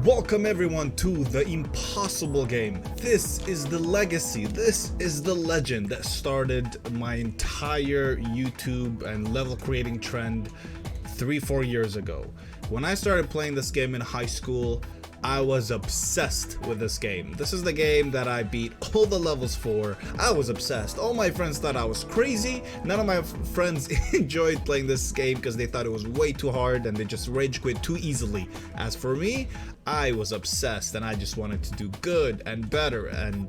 Welcome everyone to the impossible game. This is the legacy, this is the legend that started my entire YouTube and level creating trend 3-4 years ago. When I started playing this game in high school, I was obsessed with this game. This is the game that I beat all the levels for. I was obsessed. All my friends thought I was crazy. None of my friends enjoyed playing this game because they thought it was way too hard and they just rage quit too easily. As for me, I was obsessed and I just wanted to do good and better, and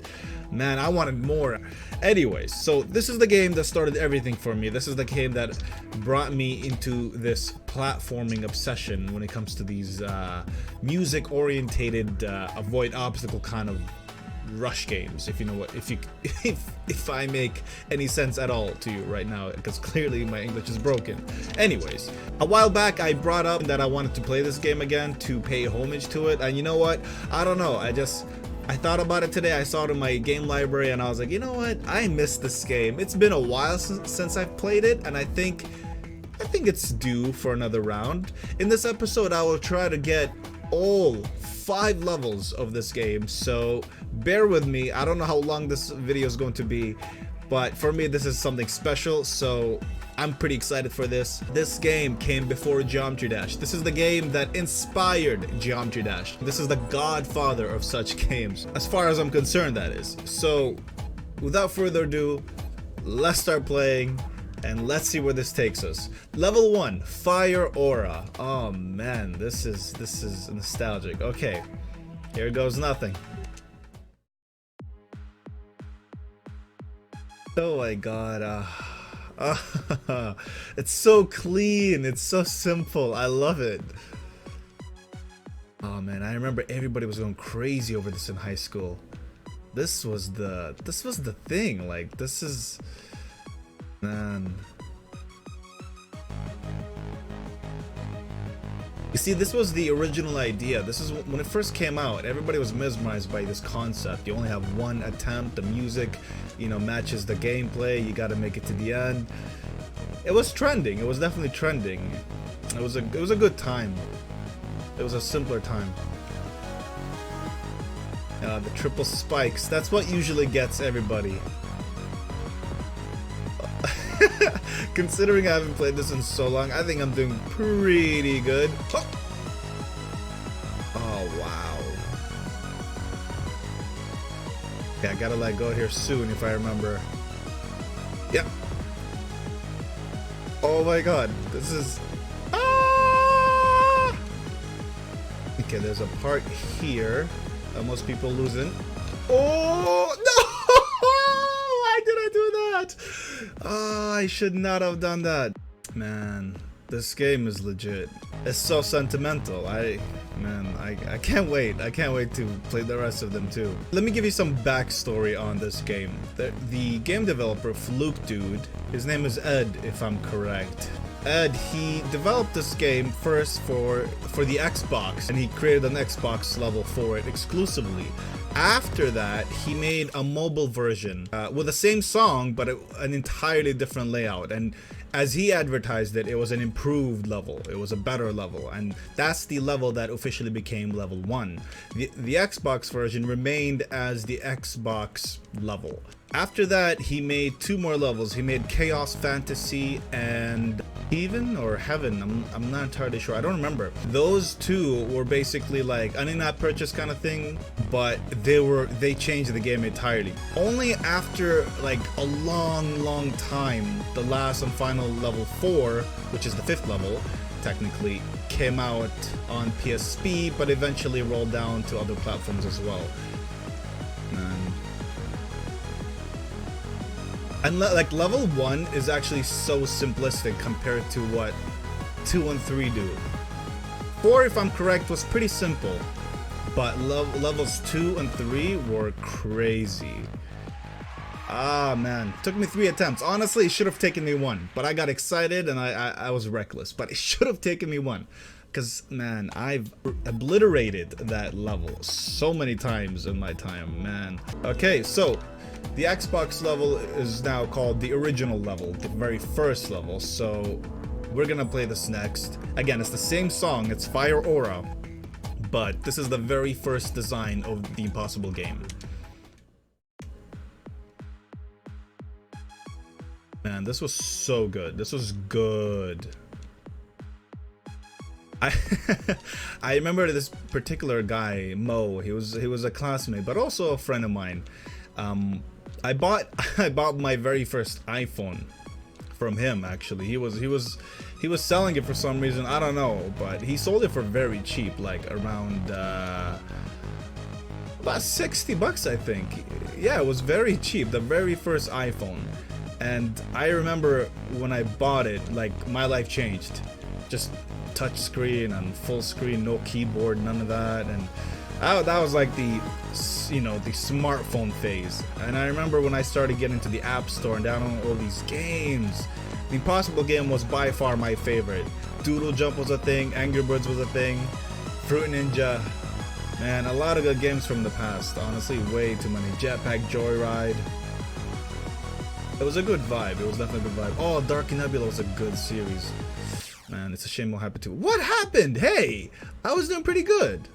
man, I wanted more. Anyways, so this is the game that started everything for me. This is the game that brought me into this platforming obsession when it comes to these music orientated avoid obstacle kind of rush games, if you know what, if I make any sense at all to you right now, because clearly my English is broken. Anyways, a while back I brought up that I wanted to play this game again to pay homage to it, and you know what, I don't know, I thought about it today. I saw it in my game library and I was like, you know what, I missed this game. It's been a while since I've played it, and I think it's due for another round. In this episode I will try to get all 5 levels of this game, so bear with me. I don't know how long this video is going to be, but for me this is something special, so I'm pretty excited for this. This game came before Geometry Dash. This is the game that inspired Geometry Dash. This is the godfather of such games, as far as I'm concerned, that is. So without further ado, let's start playing and let's see where this takes us. Level 1, Fire Aura. Oh man, this is nostalgic. Okay, here goes nothing. Oh my god, it's so clean, it's so simple, I love it. Oh man, I remember everybody was going crazy over this in high school. This was the thing, like, this is, man. You see, this was the original idea. This is when it first came out, everybody was mesmerized by this concept. You only have one attempt, the music, you know, matches the gameplay, you gotta make it to the end. It was trending, it was definitely trending. It was a good time. It was a simpler time. The triple spikes, that's what usually gets everybody. Considering I haven't played this in so long, I think I'm doing pretty good. Oh wow. Yeah, I gotta let go here soon if I remember. Yep. Oh my god, this is... Ah! Okay, there's a part here that most people losing. Oh no! Why did I do that? Oh, I should not have done that. Man, this game is legit. It's so sentimental. I can't wait. I can't wait to play the rest of them too. Let me give you some backstory on this game. The game developer, Fluke Dude, his name is Ed, if I'm correct. Ed, he developed this game first for the Xbox, and he created an Xbox level for it exclusively. After that, he made a mobile version with the same song, but an entirely different layout. And as he advertised it, it was an improved level. It was a better level, and that's the level that officially became level 1. The Xbox version remained as the Xbox level. After that, he made 2 more levels. He made Chaos Fantasy and Heaven or Heaven. I'm not entirely sure. I don't remember. Those 2 were basically like an in-app purchase kind of thing, but they changed the game entirely. Only after like a long time, the last and final level 4, which is the 5th level, technically, came out on PSP, but eventually rolled down to other platforms as well. And like level 1 is actually so simplistic compared to what 2 and 3 do. 4, if I'm correct, was pretty simple, but levels 2 and 3 were crazy. Ah man, took me 3 attempts. Honestly, it should have taken me 1, but I got excited and I was reckless, but it should have taken me 1. Because man, I've obliterated that level so many times in my time, man. Okay, so the Xbox level is now called the original level, the very first level, so we're gonna play this next. Again, it's the same song, it's Fire Aura, but this is the very first design of the Impossible game. Man, this was so good. This was good. I remember this particular guy, Mo. He was a classmate, but also a friend of mine. I bought my very first iPhone from him. Actually, he was selling it for some reason. I don't know, but he sold it for very cheap, like around about 60 bucks, I think. Yeah, it was very cheap. The very first iPhone. And I remember when I bought it, like, my life changed. Just touch screen and full screen, no keyboard, none of that. And that was like the, you know, the smartphone phase. And I remember when I started getting into the App Store and downloading all these games. The Impossible game was by far my favorite. Doodle Jump was a thing, Angry Birds was a thing, Fruit Ninja. Man, a lot of good games from the past. Honestly, way too many. Jetpack Joyride. It was a good vibe. It was definitely a good vibe. Oh, Dark Nebula was a good series. Man, it's a shame what happened to it. What happened? Hey, I was doing pretty good.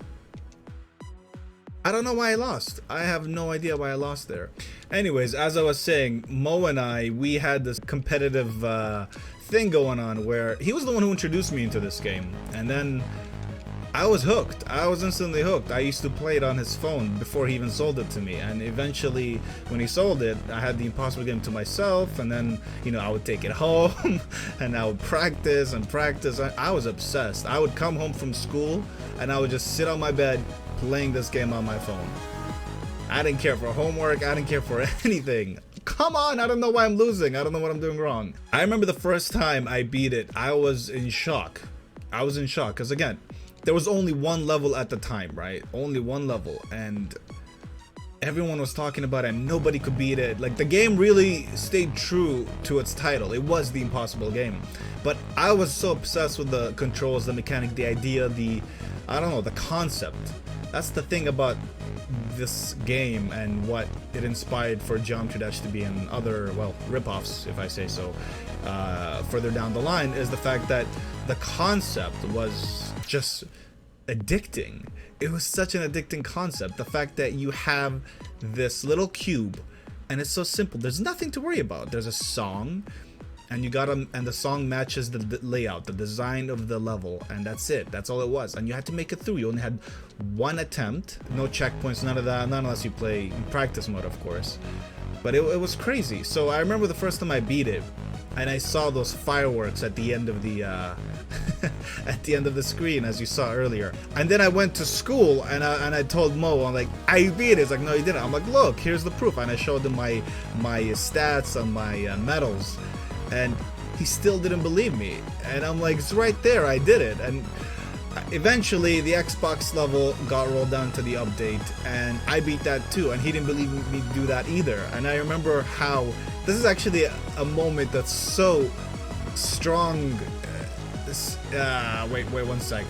I don't know why I lost. I have no idea why I lost there. Anyways, as I was saying, Mo and I, we had this competitive thing going on where he was the one who introduced me into this game. And then I was hooked. I was instantly hooked. I used to play it on his phone before he even sold it to me. And eventually, when he sold it, I had the Impossible game to myself. And then, you know, I would take it home and I would practice and practice. I was obsessed. I would come home from school and I would just sit on my bed playing this game on my phone. I didn't care for homework. I didn't care for anything. Come on, I don't know why I'm losing. I don't know what I'm doing wrong. I remember the first time I beat it, I was in shock. I was in shock because, again, there was only one level at the time, right? Only one level, and everyone was talking about it and nobody could beat it. Like, the game really stayed true to its title. It was the Impossible game. But I was so obsessed with the controls, the mechanic, the idea, I don't know, the concept. That's the thing about this game and what it inspired for Geometry Dash to be in other, well, ripoffs, if I say so, further down the line, is the fact that the concept was just addicting. It was such an addicting concept. The fact that you have this little cube and it's so simple. There's nothing to worry about. There's a song and and the song matches the layout, the design of the level, and that's it. That's all it was. And you had to make it through. You only had one attempt, no checkpoints, none of that, not unless you play in practice mode, of course. But it was crazy. So I remember the first time I beat it, and I saw those fireworks at the end of the at the end of the screen, as you saw earlier. And then I went to school and I told Mo, I'm like, I beat it. It's like, no, you didn't. I'm like, look, here's the proof. And I showed him my stats on my medals, and he still didn't believe me. And I'm like, it's right there. I did it. And eventually the Xbox level got rolled down to the update, and I beat that too, and he didn't believe me do that either. And I remember how this is actually a moment that's so strong. Wait 1 sec.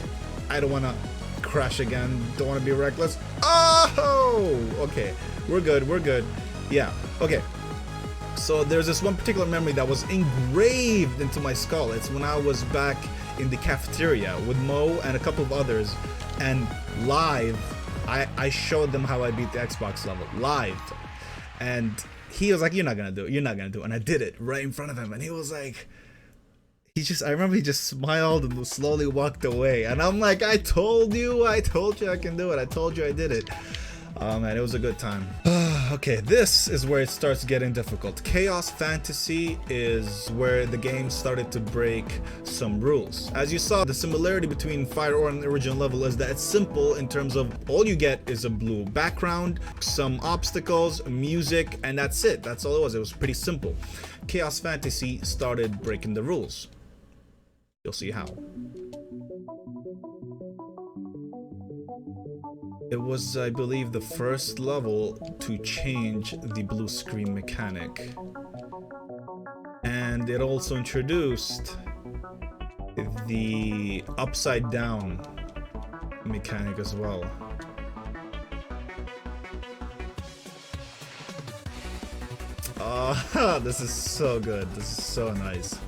I don't want to crash again. Don't want to be reckless. Oh, okay. We're good. Yeah, okay. So there's this one particular memory that was engraved into my skull. It's when I was back in the cafeteria with Mo and a couple of others, and live I showed them how I beat the Xbox level live, and he was like, you're not gonna do it, and I did it right in front of him, and he was like, I remember he just smiled and slowly walked away, and I'm like, I told you I can do it, I told you I did it. Oh man, it was a good time. Okay, this is where it starts getting difficult. Chaos Fantasy is where the game started to break some rules. As you saw, the similarity between Fire Ore and the original level is that it's simple in terms of all you get is a blue background, some obstacles, music, and that's it. That's all it was. It was pretty simple. Chaos Fantasy started breaking the rules. You'll see how. It was, I believe, the first level to change the blue screen mechanic. And it also introduced the upside down mechanic as well. Oh, this is so good. This is so nice.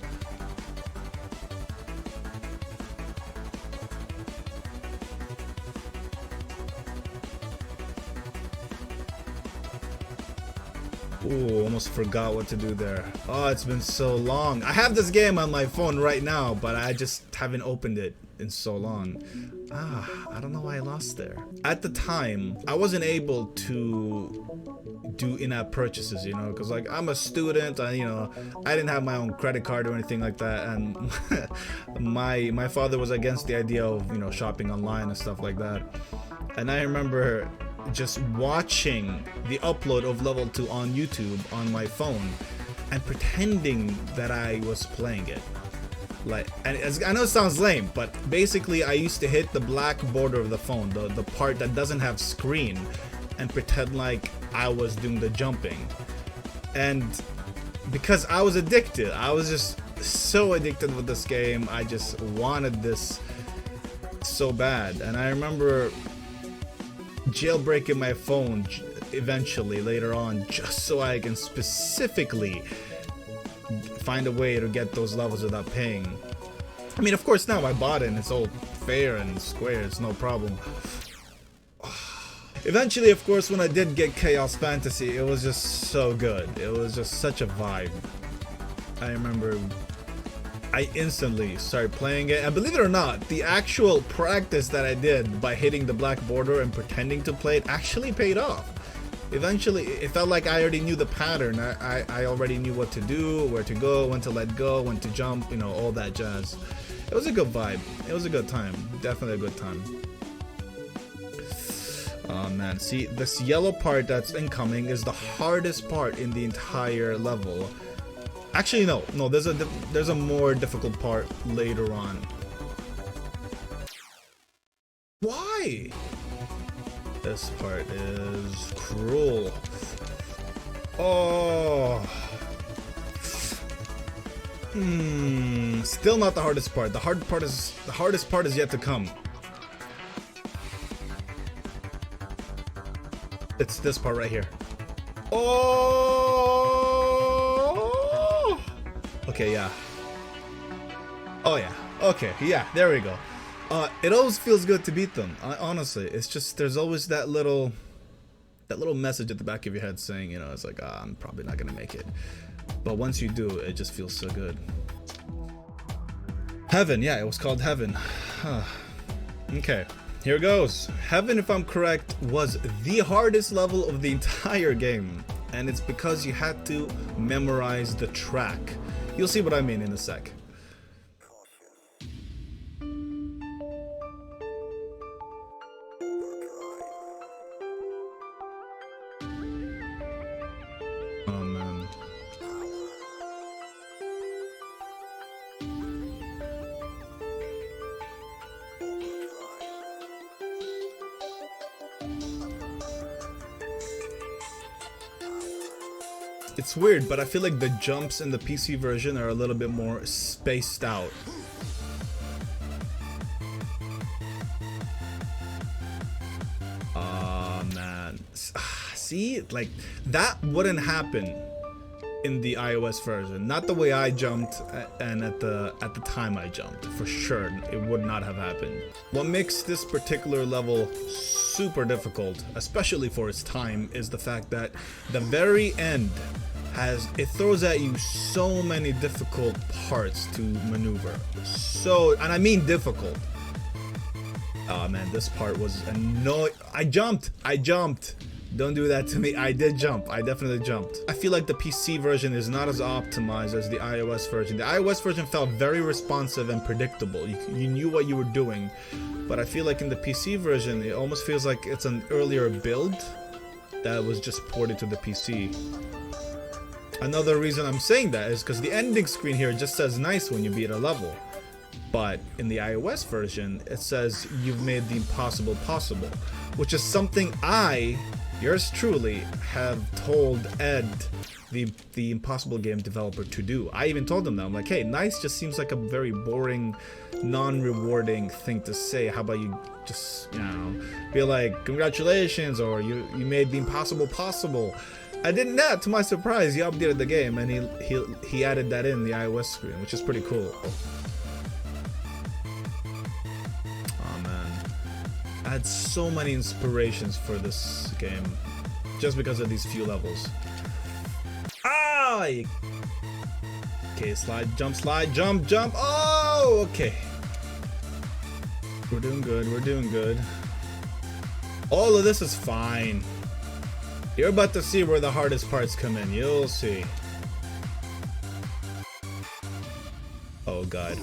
Ooh, almost forgot what to do there. Oh, it's been so long. I have this game on my phone right now, but I just haven't opened it in so long. I don't know why I lost there. At the time, I wasn't able to do in-app purchases, you know, because like I'm a student, I didn't have my own credit card or anything like that, and my father was against the idea of, you know, shopping online and stuff like that. And I remember just watching the upload of level 2 on YouTube on my phone and pretending that I was playing it. Like, and I know it sounds lame, but basically I used to hit the black border of the phone, the part that doesn't have screen, and pretend like I was doing the jumping. And because I was addicted, I was just so addicted with this game, I just wanted this so bad. And I remember jailbreaking my phone eventually later on, just so I can specifically find a way to get those levels without paying. I mean, of course now I bought it and it's all fair and square, it's no problem. Eventually, of course, when I did get Chaos Fantasy, it was just so good. It was just such a vibe. I remember I instantly started playing it, and believe it or not, the actual practice that I did by hitting the black border and pretending to play it actually paid off. Eventually, it felt like I already knew the pattern. I already knew what to do, where to go, when to let go, when to jump, you know, all that jazz. It was a good vibe. It was a good time. Definitely a good time. Oh man, see, this yellow part that's incoming is the hardest part in the entire level. Actually, no, there's a more difficult part later on. Why? This part is cruel. Oh. Still not the hardest part. The hardest part is yet to come. It's this part right here. Oh. Okay, yeah. Oh yeah. Okay, yeah. There we go. It always feels good to beat them. Honestly, it's just there's always that little message at the back of your head saying, you know, it's like, I'm probably not gonna make it. But once you do, it just feels so good. Heaven, yeah, it was called Heaven. Okay, here goes. Heaven, if I'm correct, was the hardest level of the entire game, and it's because you had to memorize the track. You'll see what I mean in a sec. It's weird, but I feel like the jumps in the PC version are a little bit more spaced out. Man. See, like, that wouldn't happen in the iOS version. Not the way I jumped and at the time I jumped. For sure, it would not have happened. What makes this particular level super difficult, especially for its time, is the fact that the very end it throws at you so many difficult parts to maneuver. So, and I mean difficult. Oh man, this part was annoying. I jumped. Don't do that to me. I did jump. I definitely jumped. I feel like the PC version is not as optimized as the iOS version. The iOS version felt very responsive and predictable. You knew what you were doing. But I feel like in the PC version, it almost feels like it's an earlier build that was just ported to the PC. Another reason I'm saying that is because the ending screen here just says nice when you beat a level. But in the iOS version, it says you've made the impossible possible, which is something yours truly, have told Ed, the Impossible Game developer, to do. I even told him that. I'm like, hey, nice just seems like a very boring, non-rewarding thing to say. How about you just, you know, be like, congratulations, or you made the impossible possible. I didn't know, to my surprise, he updated the game and he added that in the iOS screen, which is pretty cool. Oh man, I had so many inspirations for this game just because of these few levels. Oh, okay, slide, jump, jump. Oh, okay. We're doing good, we're doing good. All of this is fine. You're about to see where the hardest parts come in. You'll see. Oh god.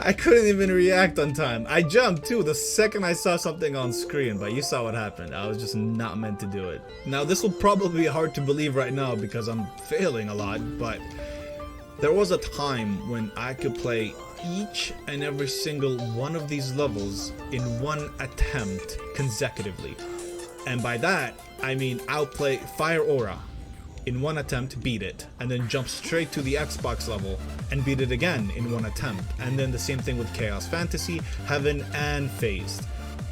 I couldn't even react on time. I jumped too the second I saw something on screen, but you saw what happened. I was just not meant to do it. Now this will probably be hard to believe right now because I'm failing a lot, but there was a time when I could play each and every single one of these levels in one attempt consecutively. And by that, I mean I'll play Fire Aura in one attempt, beat it, and then jump straight to the Xbox level and beat it again in one attempt. And then the same thing with Chaos Fantasy, Heaven, and Phased.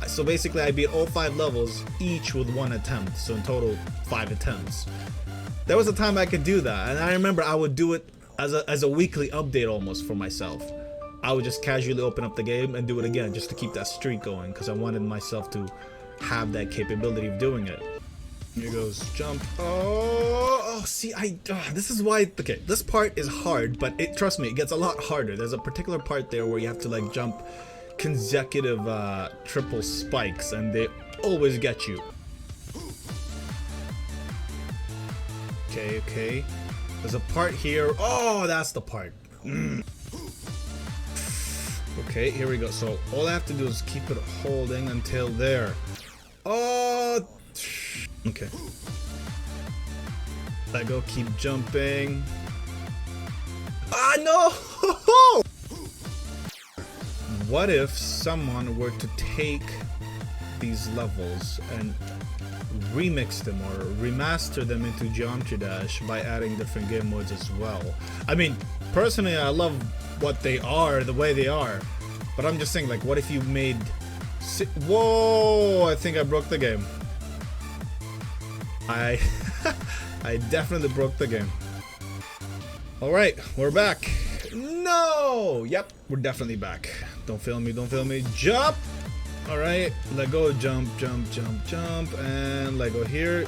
So basically I beat all 5 levels each with one attempt, so in total 5 attempts. There was a time I could do that, and I remember I would do it as a weekly update almost for myself. I would just casually open up the game and do it again just to keep that streak going, because I wanted myself to have that capability of doing it. Here goes jump. Oh, see, this is why. Okay, this part is hard, but trust me, it gets a lot harder. There's a particular part there where you have to like jump consecutive triple spikes, and they always get you. Okay. There's a part here. Oh, that's the part. Okay, here we go. So all I have to do is keep it holding until there. Oh. Okay. Let go, keep jumping. Ah, no! What if someone were to take these levels and remix them or remaster them into Geometry Dash by adding different game modes as well? I mean, personally, I love what they are, the way they are. But I'm just saying, like, what if you made... Whoa! I think I broke the game. I definitely broke the game. Alright, we're back. No! Yep, we're definitely back. Don't fail me, don't fail me. Jump! Alright, let go, jump, jump, jump, jump, and let go here.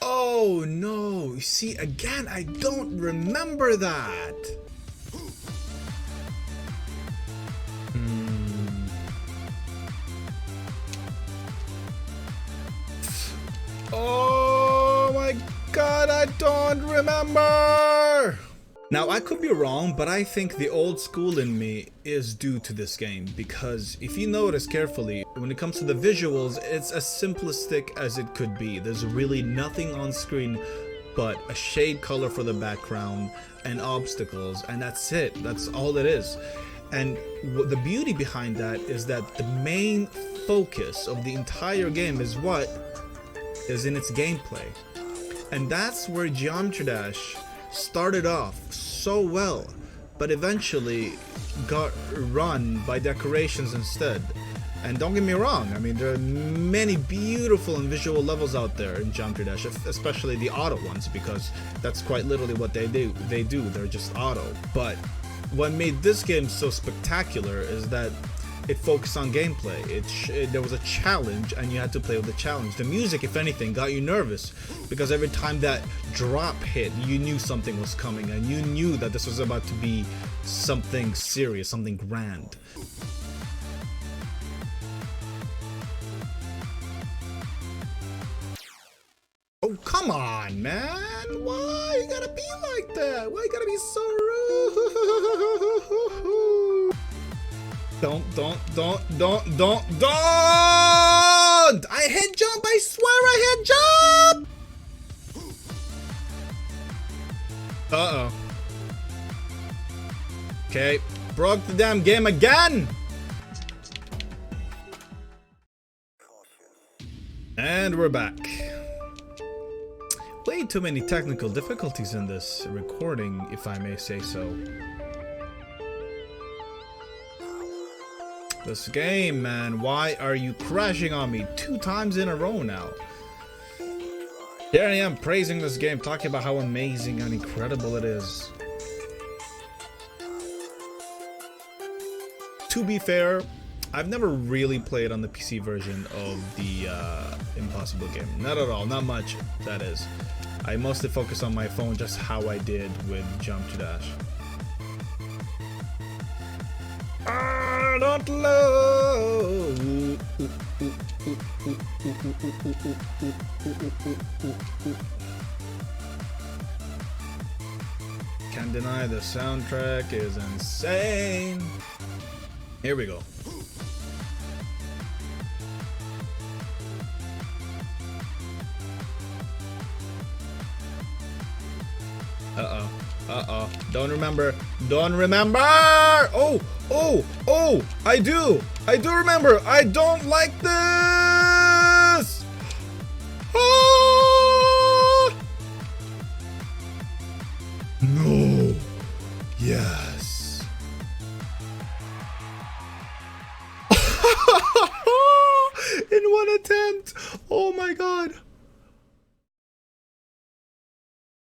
Oh no, you see, again, I don't remember that. Oh my god, I don't remember! Now, I could be wrong, but I think the old school in me is due to this game, because if you notice carefully, when it comes to the visuals, it's as simplistic as it could be. There's really nothing on screen but a shade color for the background and obstacles, and that's it. That's all it is. And the beauty behind that is that the main focus of the entire game is what is in its gameplay. And that's where Geometry Dash started off so well, but eventually got run by decorations instead. And don't get me wrong, I mean, there are many beautiful and visual levels out there in Geometry Dash, especially the auto ones, because that's quite literally what they do. They're just auto. But what made this game so spectacular is that it focused on gameplay. There was a challenge, and you had to play with the challenge. The music, if anything, got you nervous, because every time that drop hit, you knew something was coming, and you knew that this was about to be something serious, something grand. Oh, come on, man! Why you gotta be like that? Why you gotta be so rude? Don't! I hit jump! I swear I hit jump! Uh-oh. Okay, broke the damn game again! And we're back. Way too many technical difficulties in this recording, if I may say so. This game, man, why are you crashing on me 2 times in a row now? Here I am praising this game, talking about how amazing and incredible it is. to be fair, I've never really played on the PC version of the Impossible game. Not at all, not much, that is. I mostly focus on my phone, just how I did with Jump to Dash. I don't love. Can't deny the soundtrack is insane. Here we go. Uh-oh. Uh-oh. Don't remember. Don't remember! Oh! Oh! Oh! I do! I do remember! I don't like this! Ah! No! Yes! In one attempt! Oh my god!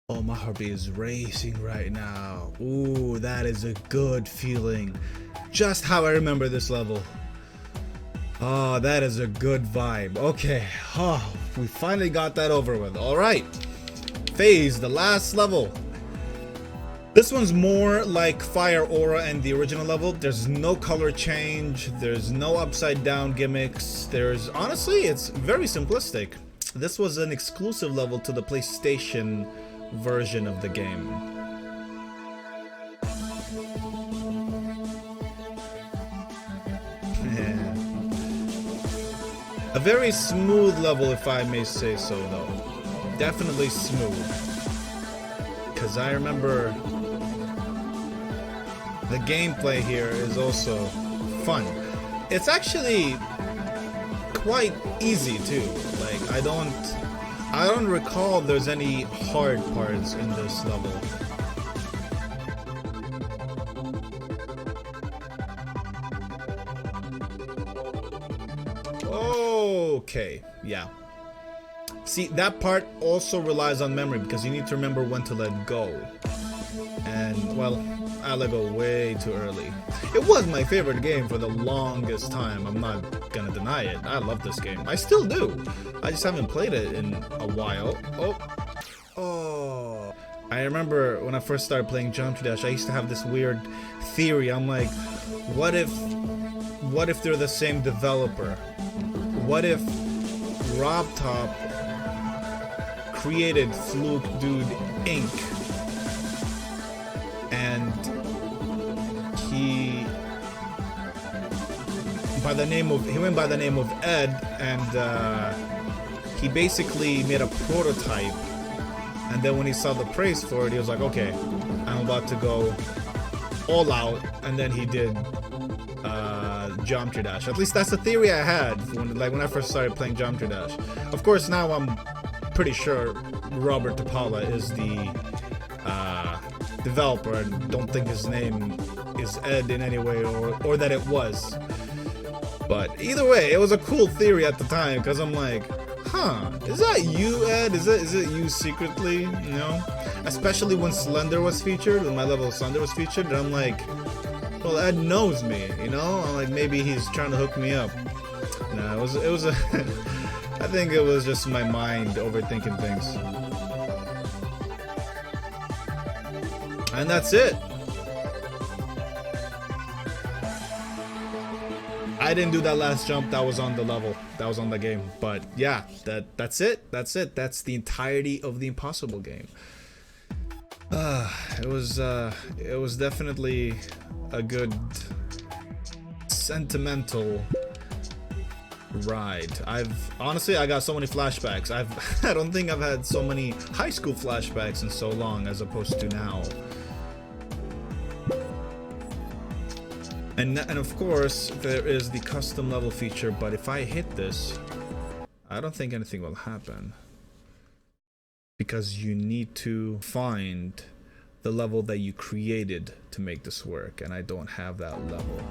Oh, my heartbeat is racing right now. Ooh, that is a good feeling. Just how I remember this level. Oh, that is a good vibe. Okay. Oh, we finally got that over with. All right. Phase, the last level. This one's more like Fire Aura and the original level. There's no color change. There's no upside down gimmicks. Honestly, it's very simplistic. This was an exclusive level to the PlayStation version of the game. A very smooth level, if I may say so, though. Definitely smooth. Because I remember the gameplay here is also fun. It's actually quite easy too. Like, I don't recall there's any hard parts in this level. Okay, yeah. See, that part also relies on memory because you need to remember when to let go. And, well, I let go way too early. It was my favorite game for the longest time. I'm not gonna deny it. I love this game. I still do. I just haven't played it in a while. Oh. I remember when I first started playing Jump to Dash, I used to have this weird theory. I'm like, what if they're the same developer? What if Rob Top created Fluke Dude Inc. and he went by the name of Ed, and he basically made a prototype, and then when he saw the praise for it, he was like, okay, I'm about to go all out, and then he did Jump to Dash. At least that's the theory I had when I first started playing Jump to Dash. Of course, now I'm pretty sure Robert Tapala is the developer, and don't think his name is Ed in any way, or that it was. But either way, it was a cool theory at the time, because I'm like, huh, is that you, Ed? Is it you secretly? You know? Especially when Slender was featured, when my level of Slender was featured, and I'm like, well, Ed knows me, you know? I'm like, maybe he's trying to hook me up. Nah, it was a I think it was just my mind overthinking things. And that's it. I didn't do that last jump. That was on the level. That was on the game. But yeah, that's it. That's it. That's the entirety of the Impossible game. It was definitely a good sentimental ride. Honestly, I got so many flashbacks. I don't think I've had so many high school flashbacks in so long as opposed to now. And of course, there is the custom level feature, but if I hit this, I don't think anything will happen. Because you need to find the level that you created to make this work, and I don't have that level.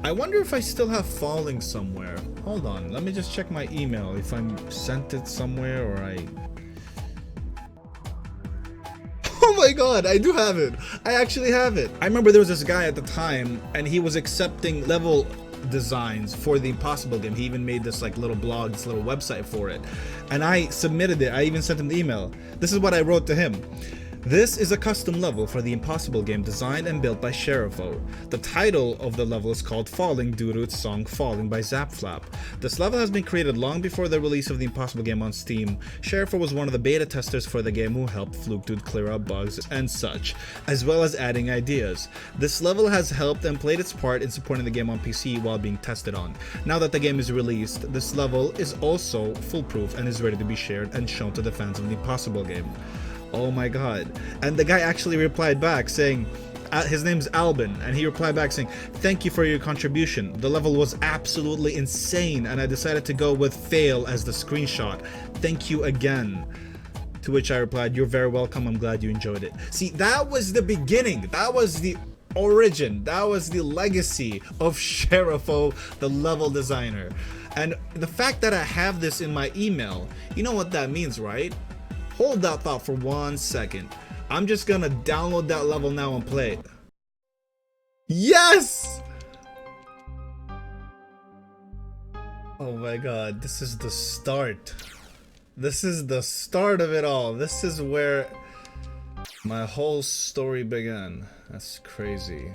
I wonder if I still have Falling somewhere. Hold on, let me just check my email if I'm sent it somewhere, or I... Oh my god, I do have it. I actually have it. I remember there was this guy at the time, and he was accepting level designs for the Impossible game. He even made this like little blog, this little website for it. And I submitted it. I even sent him the email. This is what I wrote to him. This is a custom level for the Impossible game designed and built by Sherifo. The title of the level is called Falling due to its song Falling by Zapflap. This level has been created long before the release of the Impossible game on Steam. Sherifo was one of the beta testers for the game who helped Fluke Dude clear up bugs and such, as well as adding ideas. This level has helped and played its part in supporting the game on PC while being tested on. Now that the game is released, this level is also foolproof and is ready to be shared and shown to the fans of the Impossible game. Oh my god. And the guy actually replied back saying, his name's Albin, and he replied back saying, "Thank you for your contribution. The level was absolutely insane and I decided to go with fail as the screenshot. Thank you again." To which I replied, "You're very welcome. I'm glad you enjoyed it." See, that was the beginning. That was the origin. That was the legacy of Sherifo, the level designer. And the fact that I have this in my email, you know what that means, right? Hold that thought for 1 second. I'm just gonna download that level now and play it. Yes! Oh my god, this is the start. This is the start of it all. This is where my whole story began. That's crazy.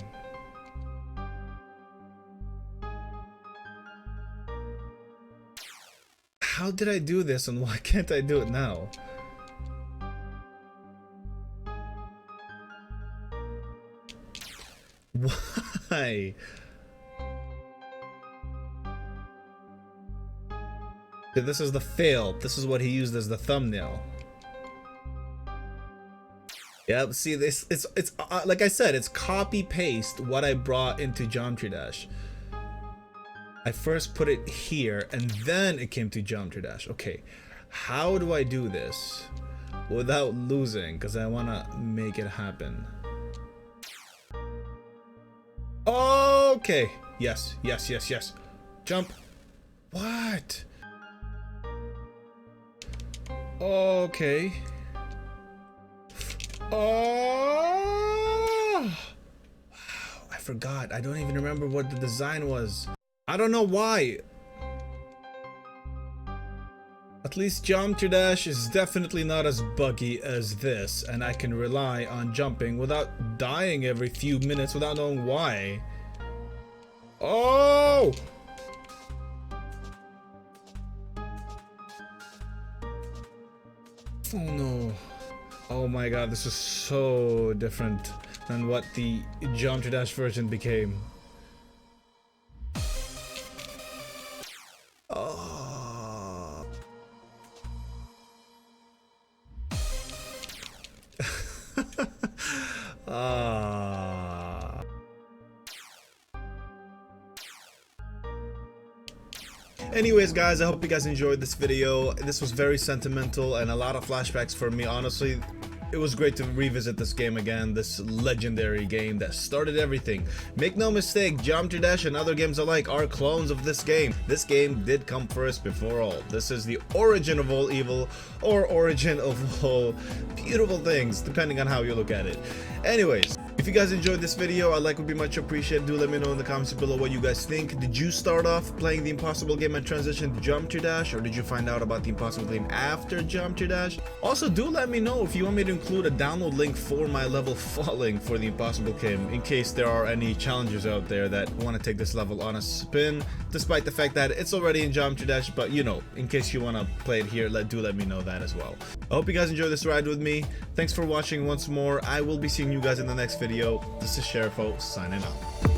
How did I do this and why can't I do it now? Why? This is the fail. This is what he used as the thumbnail. Yep, see this, it's like I said, it's copy paste what I brought into Geometry Dash. I first put it here and then it came to Geometry Dash. Okay, how do I do this without losing? Because I want to make it happen. Okay. Yes, yes, yes, yes. Jump. What? Okay. Oh! Wow, I forgot. I don't even remember what the design was. I don't know why. At least Geometry Dash is definitely not as buggy as this, and I can rely on jumping without dying every few minutes without knowing why. Oh! Oh no. Oh my god, this is so different than what the Geometry Dash version became. Oh. Anyways guys, I hope you guys enjoyed this video. This was very sentimental and a lot of flashbacks for me. Honestly, it was great to revisit this game again, this legendary game that started everything. Make no mistake, Geometry Dash and other games alike are clones of this game. This game did come first before all. This is the origin of all evil, or origin of all beautiful things, depending on how you look at it. Anyways, if you guys enjoyed this video, a like would be much appreciated. Do let me know in the comments below what you guys think. Did you start off playing the Impossible game and transition to Geometry Dash, or did you find out about the Impossible game after Geometry Dash? Also, do let me know if you want me to include a download link for my level Falling for the Impossible game, in case there are any challengers out there that want to take this level on a spin, despite the fact that it's already in Geometry Dash. But you know, in case you want to play it here, do let me know that as well. I hope you guys enjoyed this ride with me. Thanks for watching once more. I will be seeing you guys in the next video. This is Sherifo signing out.